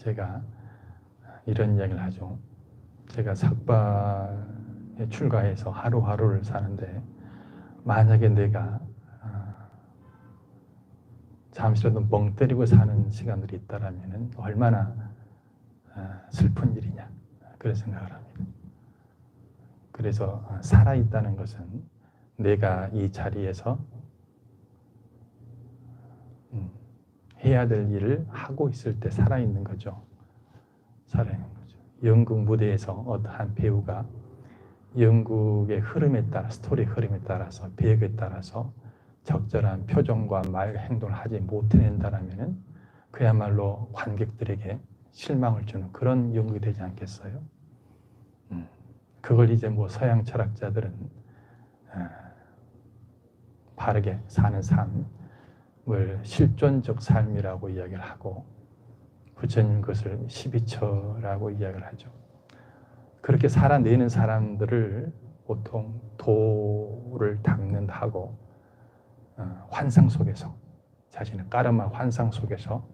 제가 이런 이야기를 하죠. 제가 삭발에 출가해서 하루하루를 사는데 만약에 내가 잠시라도 멍 때리고 사는 시간들이 있다면 얼마나 슬픈 일이냐 그런 생각을 합니다. 그래서 살아있다는 것은 내가 이 자리에서 해야 될 일을 하고 있을 때 살아있는 거죠. 살아있는 거죠. 연극 무대에서 어떠한 배우가 연극의 흐름에 따라, 스토리 흐름에 따라서, 배역에 따라서 적절한 표정과 말, 행동을 하지 못해낸다면 그야말로 관객들에게 실망을 주는 그런 연극이 되지 않겠어요? 그걸 이제 뭐 서양 철학자들은 바르게 사는 삶을 실존적 삶이라고 이야기를 하고, 부처님 그것을 12처라고 이야기를 하죠. 그렇게 살아내는 사람들을 보통 도를 닦는다 하고, 환상 속에서, 자신의 까르마 환상 속에서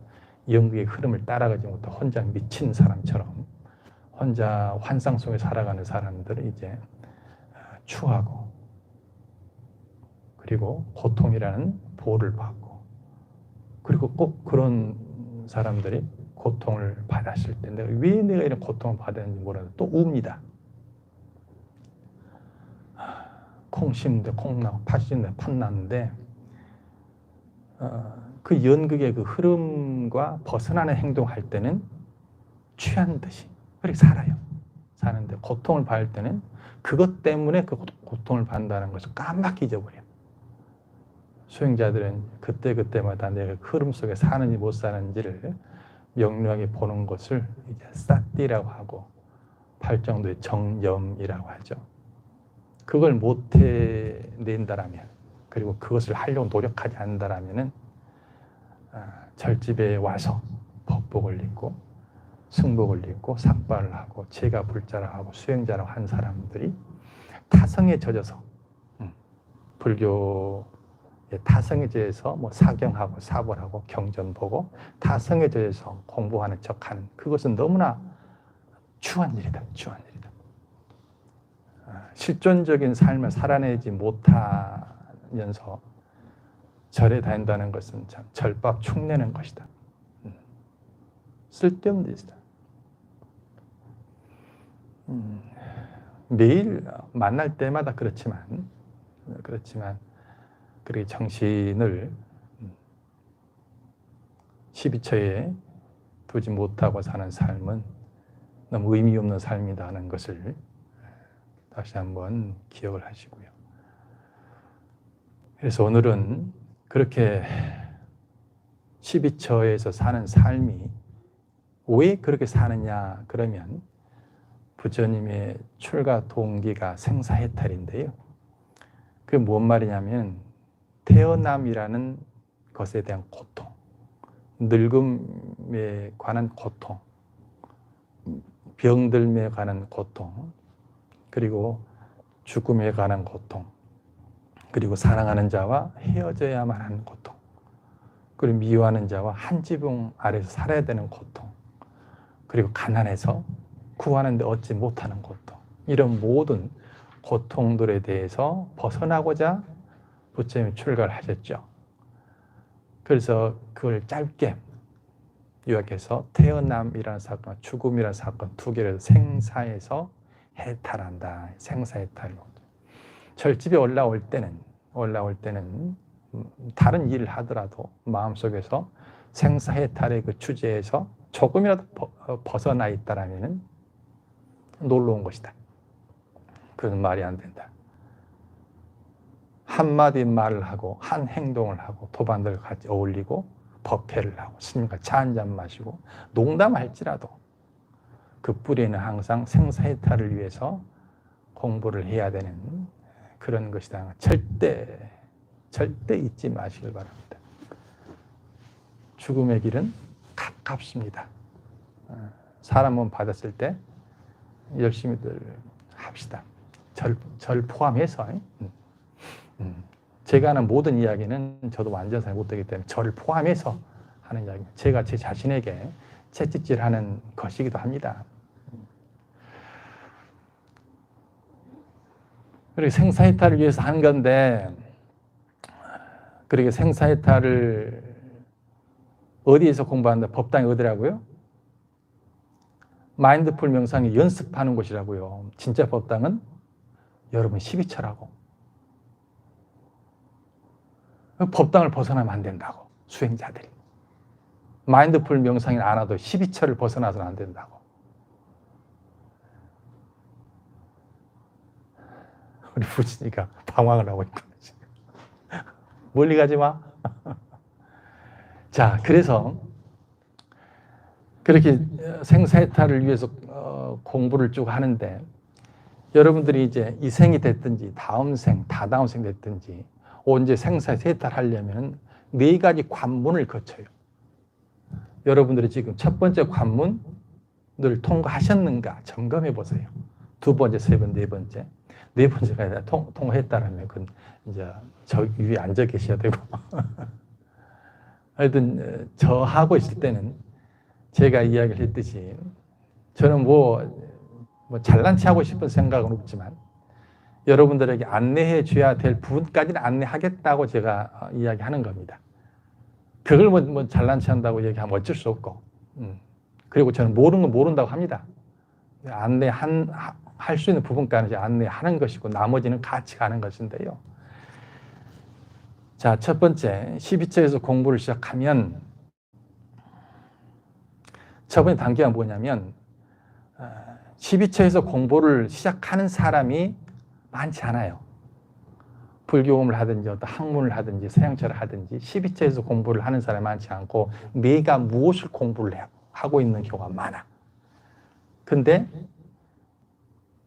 연극의 흐름을 따라가지 못하고 혼자 미친 사람처럼 혼자 환상 속에 살아가는 사람들을 이제 추하고, 그리고 고통이라는 보호를 받고, 그리고 꼭 그런 사람들이 고통을 받았을 때 왜 내가 이런 고통을 받았는지 몰라도 또 웁니다. 콩 심는데 콩 나고 팥 심는데 팥 났는데 그 연극의 그 흐름과 벗어나는 행동할 때는 취한 듯이 그렇게 살아요. 사는데 고통을 받을 때는 그것 때문에 그 고통을 받는다는 것을 까맣게 잊어버려요. 수행자들은 그때그때마다 내가 흐름 속에 사는지 못 사는지를 명료하게 보는 것을 이제 사띠라고 하고, 팔정도의 정염이라고 하죠. 그걸 못 해낸다라면, 그리고 그것을 하려고 노력하지 않는다라면은 절집에 와서 법복을 입고 승복을 입고 삭발을 하고 제가 불자라고 하고 수행자라고 한 사람들이 타성에 젖어서 불교의 타성에 젖어서 뭐 사경하고 사벌하고 경전 보고 타성에 젖어서 공부하는 척하는 그것은 너무나 추한 일이다. 추한 일이다. 실존적인 삶을 살아내지 못하면서 절에 다닌다는 것은 참 절밥 축내는 것이다. 쓸데없는 일이다. 매일 만날 때마다 그렇지만 그렇게 정신을 12처에 두지 못하고 사는 삶은 너무 의미 없는 삶이라는 것을 다시 한번 기억을 하시고요. 그래서 오늘은 그렇게 12처에서 사는 삶이 왜 그렇게 사느냐 그러면 부처님의 출가 동기가 생사해탈인데요. 그게 뭔 말이냐면 태어남이라는 것에 대한 고통, 늙음에 관한 고통, 병들음에 관한 고통, 그리고 죽음에 관한 고통, 그리고 사랑하는 자와 헤어져야만 하는 고통, 그리고 미워하는 자와 한 지붕 아래서 살아야 되는 고통, 그리고 가난해서 구하는데 얻지 못하는 고통, 이런 모든 고통들에 대해서 벗어나고자 부처님이 출가를 하셨죠. 그래서 그걸 짧게 요약해서 태어남이라는 사건, 죽음이라는 사건 두 개를 생사에서 해탈한다. 생사해탈로. 절집에 올라올 때는 다른 일을 하더라도 마음속에서 생사해탈의 그 주제에서 조금이라도 벗어나 있다라면 놀러 온 것이다. 그건 말이 안 된다. 한마디 말을 하고 한 행동을 하고 도반들과 같이 어울리고 법회를 하고 스님과 차 한잔 마시고 농담할지라도 그 뿌리는 항상 생사해탈을 위해서 공부를 해야 되는 그런 것이다. 절대 잊지 마시길 바랍니다. 죽음의 길은 가깝습니다. 사람 몸 받았을 때 열심히들 합시다. 절 포함해서. 제가 하는 모든 이야기는 저도 완전 잘 못되기 때문에 저를 포함해서 하는 이야기입니다. 제가 제 자신에게 채찍질하는 것이기도 합니다. 그리고 생사이탈을 위해서 하는 건데, 그렇게 생사이탈을 어디에서 공부한다? 법당이 어디라고요? 마인드풀 명상이 연습하는 곳이라고요. 진짜 법당은 여러분 12처라고. 법당을 벗어나면 안 된다고. 수행자들이. 마인드풀 명상이 안 와도 12처를 벗어나서는 안 된다고. 우리 부친이가 방황을 하고 있거든요. 멀리 가지 마. 자, 그래서 그렇게 생사해탈을 위해서 공부를 쭉 하는데, 여러분들이 이제 이 생이 됐든지 다음 생, 다다음 생 됐든지 언제 생사해탈하려면 4가지 관문을 거쳐요. 여러분들이 지금 첫 번째 관문을 통과하셨는가 점검해 보세요. 2번째, 3번, 4번째. 4번째가 통과했다라면 그건 이제 저 위에 앉아 계셔야 되고. 하여튼 저 하고 있을 때는 제가 이야기를 했듯이 저는 뭐 잘난 체 하고 싶은 생각은 없지만 여러분들에게 안내해 줘야 될 부분까지는 안내하겠다고 제가 이야기하는 겁니다. 그걸 뭐 잘난 체 한다고 얘기하면 어쩔 수 없고, 그리고 저는 모르는 건 모른다고 합니다. 할 수 있는 부분까지 안내하는 것이고 나머지는 같이 가는 것인데요. 자, 첫 번째 12처에서 공부를 시작하면 첫 번째 단계가 뭐냐면 12처에서 공부를 시작하는 사람이 많지 않아요. 불교음을 하든지 어떤 학문을 하든지 서양철을 하든지 12처에서 공부를 하는 사람이 많지 않고 내가 무엇을 공부를 하고 있는 경우가 많아. 근데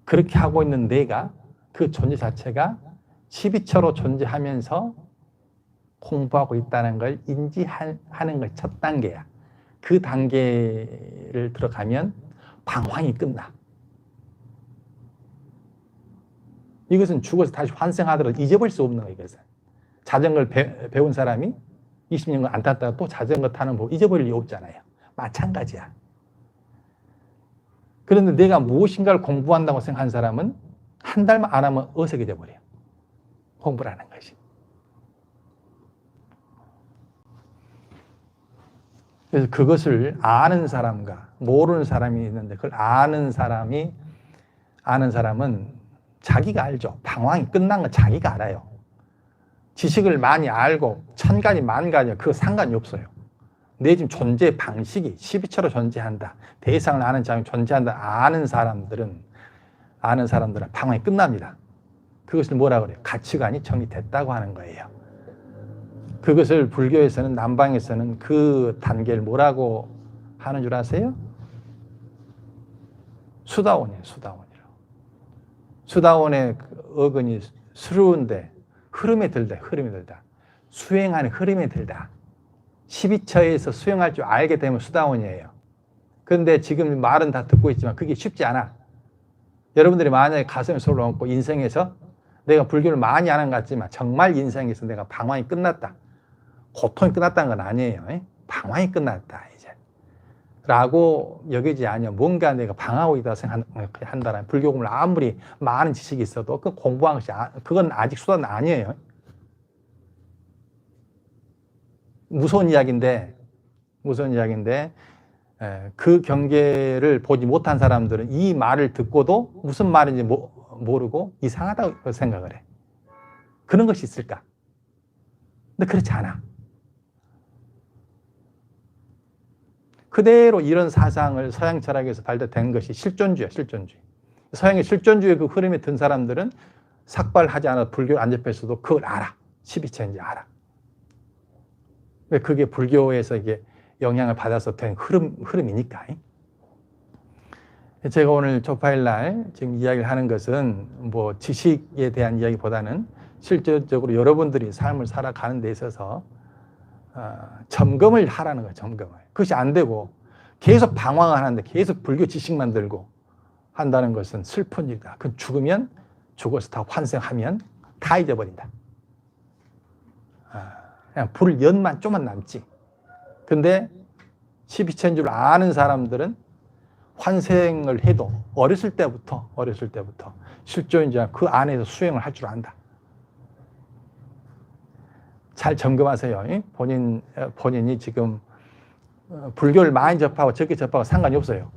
그렇게 하고 있는 내가 그 존재 자체가 12처로 존재하면서 공부하고 있다는 걸 인지하는 것이 첫 단계야. 그 단계를 들어가면 방황이 끝나. 이것은 죽어서 다시 환생하더라도 잊어버릴 수 없는 거예요. 이것은. 자전거를 배운 사람이 20년간 안 탔다가 또 자전거 타는 법 잊어버릴 리 없잖아요. 마찬가지야. 그런데 내가 무엇인가를 공부한다고 생각한 사람은 한 달만 안 하면 어색해져 버려요. 공부를 하는 것이. 그래서 그것을 아는 사람과 모르는 사람이 있는데 그걸 아는 사람은 자기가 알죠. 방황이 끝난 건 자기가 알아요. 지식을 많이 알고 1000가지, 10,000가지 그거 상관이 없어요. 내 지금 존재 방식이 12처로 존재한다. 대상을 아는 자가 존재한다. 아는 사람들은 방황이 끝납니다. 그것을 뭐라 그래요? 가치관이 정립됐다고 하는 거예요. 그것을 불교에서는, 남방에서는 그 단계를 뭐라고 하는 줄 아세요? 수다원이에요. 수다원의 어근이 스러운데 흐름에 들다. 수행하는 흐름에 들다. 12처에서 수행할 줄 알게 되면 수다원이에요. 그런데 지금 말은 다 듣고 있지만 그게 쉽지 않아. 여러분들이 만약에 가슴에 손을 얹고 인생에서 내가 불교를 많이 안 한 것 같지만 정말 인생에서 내가 방황이 끝났다. 고통이 끝났다는 건 아니에요. 방황이 끝났다 이제 라고 여기지 않으면 뭔가 내가 방황하고 있다고 생각한다면 불교공을 아무리 많은 지식이 있어도 그 공부한 것이 그건 아직 수단은 아니에요. 무서운 이야기인데 그 경계를 보지 못한 사람들은 이 말을 듣고도 무슨 말인지 모르고 이상하다고 생각을 해. 그런 것이 있을까? 근데 그렇지 않아. 그대로 이런 사상을 서양 철학에서 발달된 것이 실존주의야, 실존주의. 서양의 실존주의 그 흐름에 든 사람들은 삭발하지 않아도 불교를 안 접했어도 그걸 알아. 12처인지 알아. 왜 그게 불교에서 이게 영향을 받아서 된 흐름이니까. 제가 오늘 조파일날 지금 이야기를 하는 것은 뭐 지식에 대한 이야기보다는 실질적으로 여러분들이 삶을 살아가는 데 있어서 점검을 하라는 거예요. 점검을. 그것이 안 되고 계속 방황을 하는데 계속 불교 지식만 들고 한다는 것은 슬픈 일이다. 그건 죽으면 죽어서 다 환생하면 다 잊어버린다. 그냥 불 연만 좀만 남지. 근데 12처인 줄 아는 사람들은 환생을 해도 어렸을 때부터 실존자 그 안에서 수행을 할 줄 안다. 잘 점검하세요. 본인이 지금 불교를 많이 접하고 적게 접하고 상관이 없어요.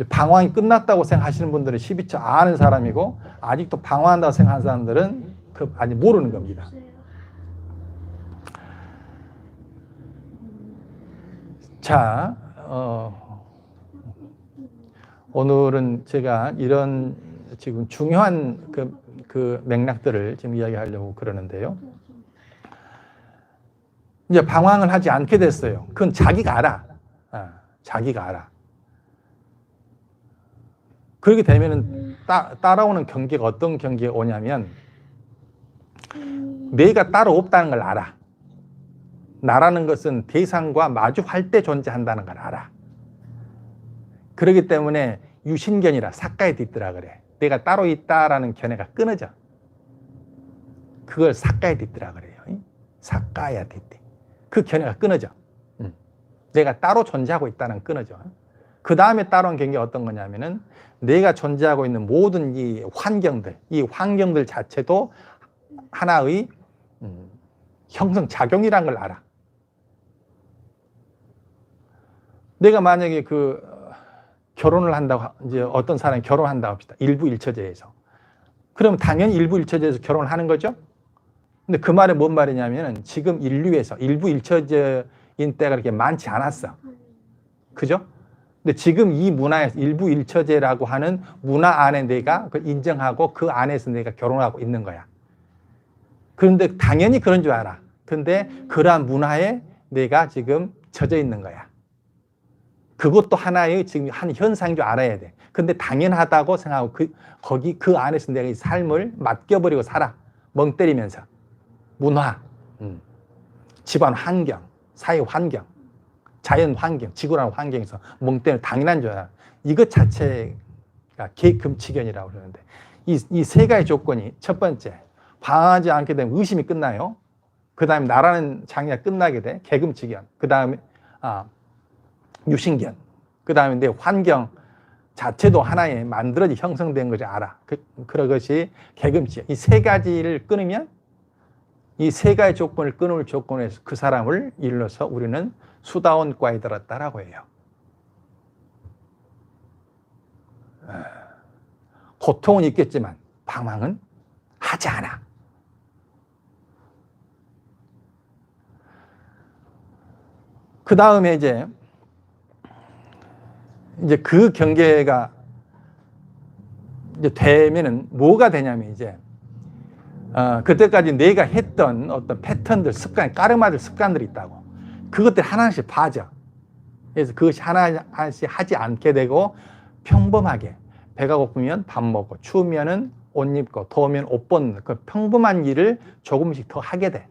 방황이 끝났다고 생각하시는 분들은 12처 아는 사람이고, 아직도 방황한다고 생각하는 사람들은 아직 모르는 겁니다. 자, 오늘은 제가 이런 지금 중요한 그 맥락들을 지금 이야기하려고 그러는데요. 이제 방황을 하지 않게 됐어요. 그건 자기가 알아. 자기가 알아. 그렇게 되면은 따라오는 경계가 어떤 경계가 오냐면, 내가 따로 없다는 걸 알아. 나라는 것은 대상과 마주할 때 존재한다는 걸 알아. 그렇기 때문에 유신견이라 삭가에 딛더라 그래. 내가 따로 있다라는 견해가 끊어져. 그걸 삭가에 딛더라 그래요. 삭가야 딛대. 그 견해가 끊어져. 내가 따로 존재하고 있다는 끊어져. 그 다음에 따라온 경계가 어떤 거냐면은, 내가 존재하고 있는 모든 이 환경들 자체도 하나의 형성작용이라는 걸 알아. 내가 만약에 결혼을 한다고, 이제 어떤 사람이 결혼한다고 합시다. 일부 일처제에서. 그러면 당연히 일부 일처제에서 결혼을 하는 거죠? 근데 그 말은 뭔 말이냐면은, 지금 인류에서 일부 일처제인 때가 그렇게 많지 않았어. 그죠? 근데 지금 이 문화에서 일부 일처제라고 하는 문화 안에 내가 그걸 인정하고 그 안에서 내가 결혼하고 있는 거야. 그런데 당연히 그런 줄 알아. 근데 그러한 문화에 내가 지금 젖어 있는 거야. 그것도 하나의 지금 한 현상인 줄 알아야 돼. 근데 당연하다고 생각하고 그 안에서 내가 이 삶을 맡겨버리고 살아. 멍 때리면서. 문화, 집안 환경, 사회 환경, 자연 환경, 지구라는 환경에서 멍 때리면 당연한 줄 알아. 이것 자체가 계금치견이라고 그러는데, 이 세 가지 조건이, 첫 번째, 방황하지 않게 되면 의심이 끝나요. 그 다음에 나라는 장애가 끝나게 돼. 계금치견. 그 다음에 유신견. 그 다음에 내 환경 자체도 하나의 만들어진 형성된 것을 알아. 그런 것이 계금치견. 이 세 가지를 끊으면, 이 세 가지 조건을 끊을 조건에서 그 사람을 일러서 우리는 수다원과에 들었다라고 해요. 고통은 있겠지만 방황은 하지 않아. 그 다음에 이제 그 경계가 이제 되면은 뭐가 되냐면, 이제 그때까지 내가 했던 어떤 패턴들, 습관, 까르마들, 습관들이 있다고. 그것들 하나씩 빠져. 그래서 그것이 하나씩 하지 않게 되고, 평범하게 배가 고프면 밥 먹고, 추우면은 옷 입고, 더우면 옷 벗는 그 평범한 일을 조금씩 더 하게 돼.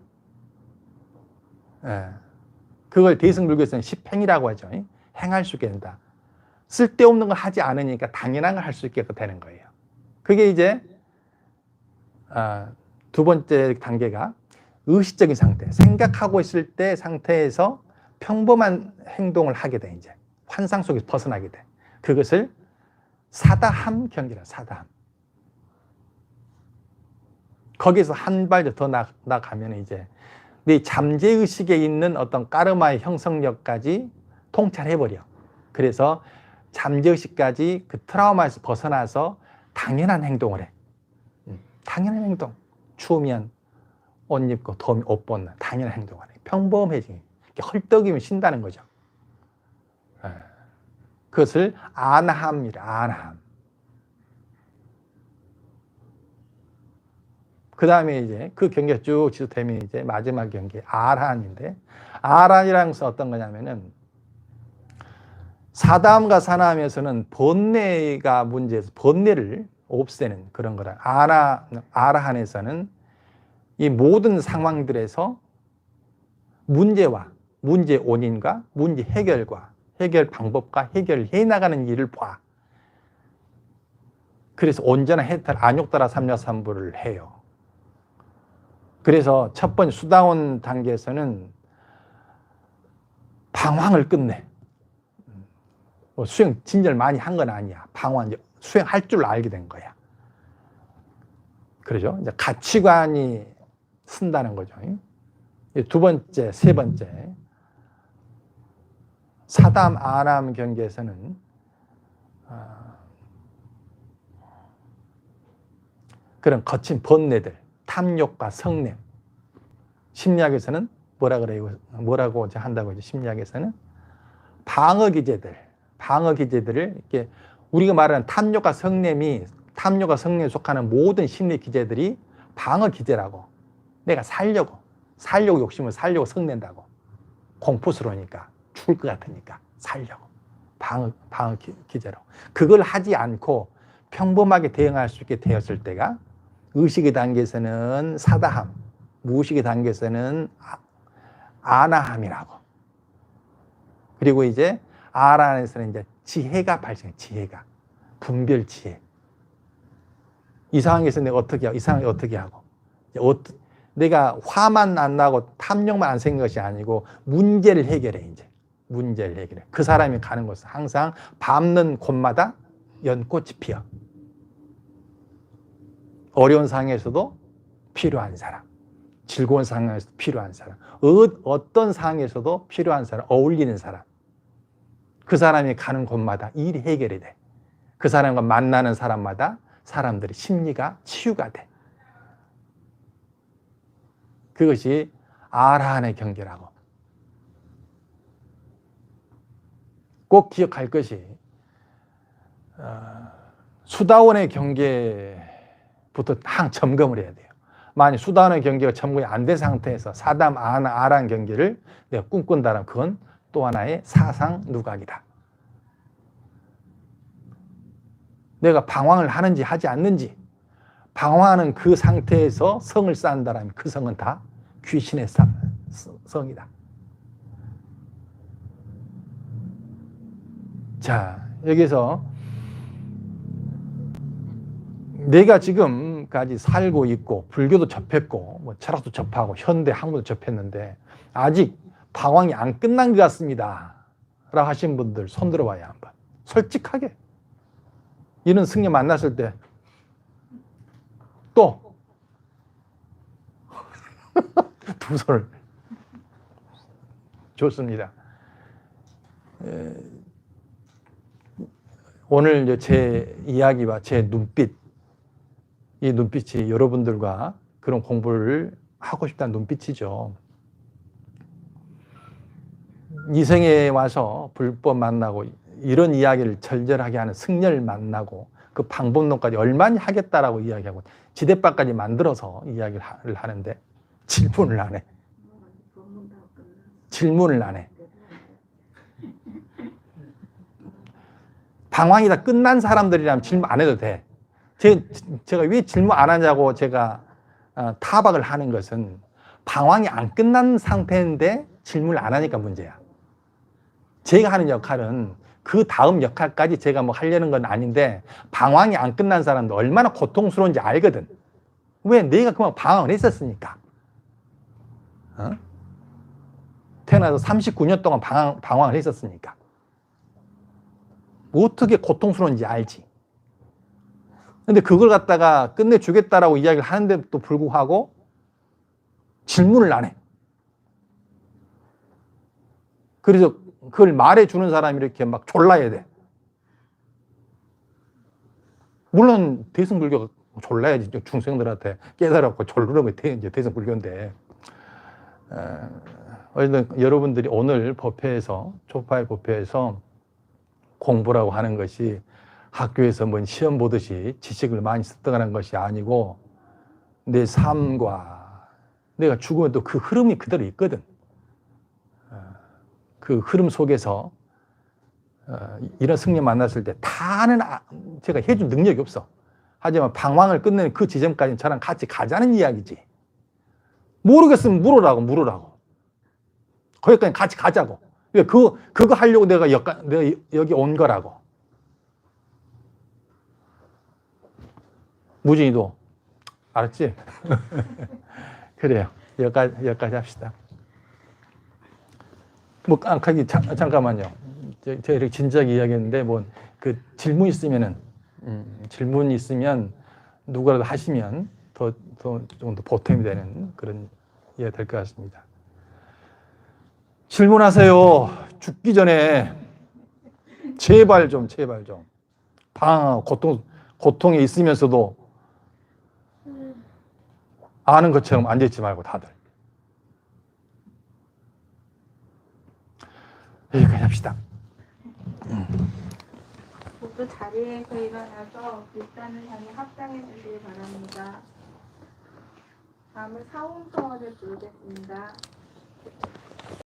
그걸 대승불교에서는 십행이라고 하죠. 행할 수 있게 된다. 쓸데없는 걸 하지 않으니까 당연한 걸 할 수 있게 되는 거예요. 그게 이제 두 번째 단계가 의식적인 상태, 생각하고 있을 때 상태에서 평범한 행동을 하게 돼. 이제 환상 속에서 벗어나게 돼. 그것을 사다함 경계라. 사다함. 거기서 한 발 더 나가면 이제 네 잠재의식에 있는 어떤 까르마의 형성력까지 통찰해버려. 그래서 잠재의식까지 그 트라우마에서 벗어나서 당연한 행동을 해. 당연한 행동. 추우면 옷 입고, 더우면 옷 벗는 당연한 행동을 해. 평범해지기. 헐떡이면 쉰다는 거죠. 그것을 아나함이라. 아나함. 그 다음에 이제 그 경계가 쭉 지속되면 이제 마지막 경계 아라한인데, 아라한이라는 것은 어떤 거냐면은, 사다함과 사나함에서는 번뇌가 문제에서 번뇌를 없애는 그런 거라. 아라한에서는 이 모든 상황들에서 문제와 문제 원인과 문제 해결과 해결 방법과 해결해 나가는 일을 봐. 그래서 온전한 해탈, 안욕따라 삼려삼부를 해요. 그래서 첫 번째 수다원 단계에서는 방황을 끝내. 뭐 수행 진절 많이 한 건 아니야. 방황, 이제 수행할 줄 알게 된 거야. 그러죠? 이제 가치관이 쓴다는 거죠. 두 번째, 세 번째. 사담, 아람 경계에서는 그런 거친 번뇌들, 탐욕과 성냄. 심리학에서는 뭐라고 한다고 하죠? 심리학에서는 방어 기제들을 이렇게 우리가 말하는 탐욕과 성냄에 속하는 모든 심리 기제들이 방어 기제라고. 내가 살려고 욕심을 살려고 성낸다고. 공포스러우니까, 죽을 것 같으니까 살려고. 방어 기제로. 그걸 하지 않고 평범하게 대응할 수 있게 되었을 때가 의식의 단계에서는 사다함, 무의식의 단계에서는 아나함이라고. 그리고 이제 아란에서는 이제 지혜가 발생해. 지혜가. 분별 지혜. 이 상황에서 내가 어떻게 하고, 이 상황에 어떻게 하고. 내가 화만 안 나고 탐욕만 안 생긴 것이 아니고 문제를 해결해, 이제. 문제를 해결해. 그 사람이 가는 곳은 항상 밟는 곳마다 연꽃이 피어. 어려운 상황에서도 필요한 사람. 즐거운 상황에서도 필요한 사람. 어떤 상황에서도 필요한 사람. 어울리는 사람. 그 사람이 가는 곳마다 일이 해결이 돼. 그 사람과 만나는 사람마다 사람들의 심리가 치유가 돼. 그것이 아라한의 경계라고. 꼭 기억할 것이 수다원의 경계부터 항상 점검을 해야 돼요. 만약 수다원의 경계가 점검이 안 된 상태에서 사담, 아란 경계를 내가 꿈꾼다면 그건 또 하나의 사상 누각이다. 내가 방황을 하는지 하지 않는지, 방황하는 그 상태에서 성을 쌓는다면 그 성은 다 귀신의 성이다. 자, 여기서 내가 지금까지 살고 있고 불교도 접했고 뭐 철학도 접하고 현대 학문도 접했는데 아직 방황이 안 끝난 것 같습니다 라고 하신 분들 손 들어봐야 한번. 솔직하게 이런 승려 만났을 때 또 두 손을 좋습니다. 오늘 제 이야기와 제 눈빛, 이 눈빛이 여러분들과 그런 공부를 하고 싶다는 눈빛이죠. 이생에 와서 불법 만나고 이런 이야기를 절절하게 하는 승려를 만나고 그 방법론까지 얼마나 하겠다라고 이야기하고 지대밭까지 만들어서 이야기를 하는데 질문을 안 해. 질문을 안 해. 방황이 다 끝난 사람들이라면 질문 안 해도 돼. 제가 왜 질문 안 하냐고 제가 타박을 하는 것은 방황이 안 끝난 상태인데 질문을 안 하니까 문제야. 제가 하는 역할은 그 다음 역할까지 제가 뭐 하려는 건 아닌데 방황이 안 끝난 사람도 얼마나 고통스러운지 알거든. 왜? 내가 그만 방황을 했었으니까. 태어나서 39년 동안 방황을 했었으니까. 어떻게 고통스러운지 알지. 근데 그걸 갖다가 끝내주겠다라고 이야기를 하는데도 불구하고 질문을 안 해. 그래서 그걸 말해주는 사람이 이렇게 막 졸라야 돼. 물론 대승불교가 졸라야지. 중생들한테 깨달았고 졸르면 이제 대승불교인데. 어쨌든 여러분들이 오늘 법회에서, 초파의 법회에서 공부라고 하는 것이 학교에서 뭔 시험 보듯이 지식을 많이 습득하는 것이 아니고 내 삶과 내가 죽으면 또 그 흐름이 그대로 있거든. 그 흐름 속에서 이런 승려 만났을 때 다는 제가 해줄 능력이 없어. 하지만 방황을 끝내는 그 지점까지는 저랑 같이 가자는 이야기지. 모르겠으면 물으라고. 거기까지 같이 가자고. 그거 하려고 내가 여기 온 거라고. 무진이도 알았지? 그래요. 여기까지 합시다. 뭐 깡카기 잠깐만요. 제가 이렇게 진지하게 이야기했는데 뭐 그 질문 있으면은 질문 있으면 누구라도 하시면 더 좀 더 보탬이 되는 그런 이해가 될 것 같습니다. 질문하세요. 죽기 전에 제발 좀 방황하고 고통에 있으면서도 아는 것처럼 앉아있지 말고 다들. 여기까지 합시다. 모두 자리에서 일어나서 불단을 향해 합장해 주시기 바랍니다. 다음은 사홍성어를 부르겠습니다.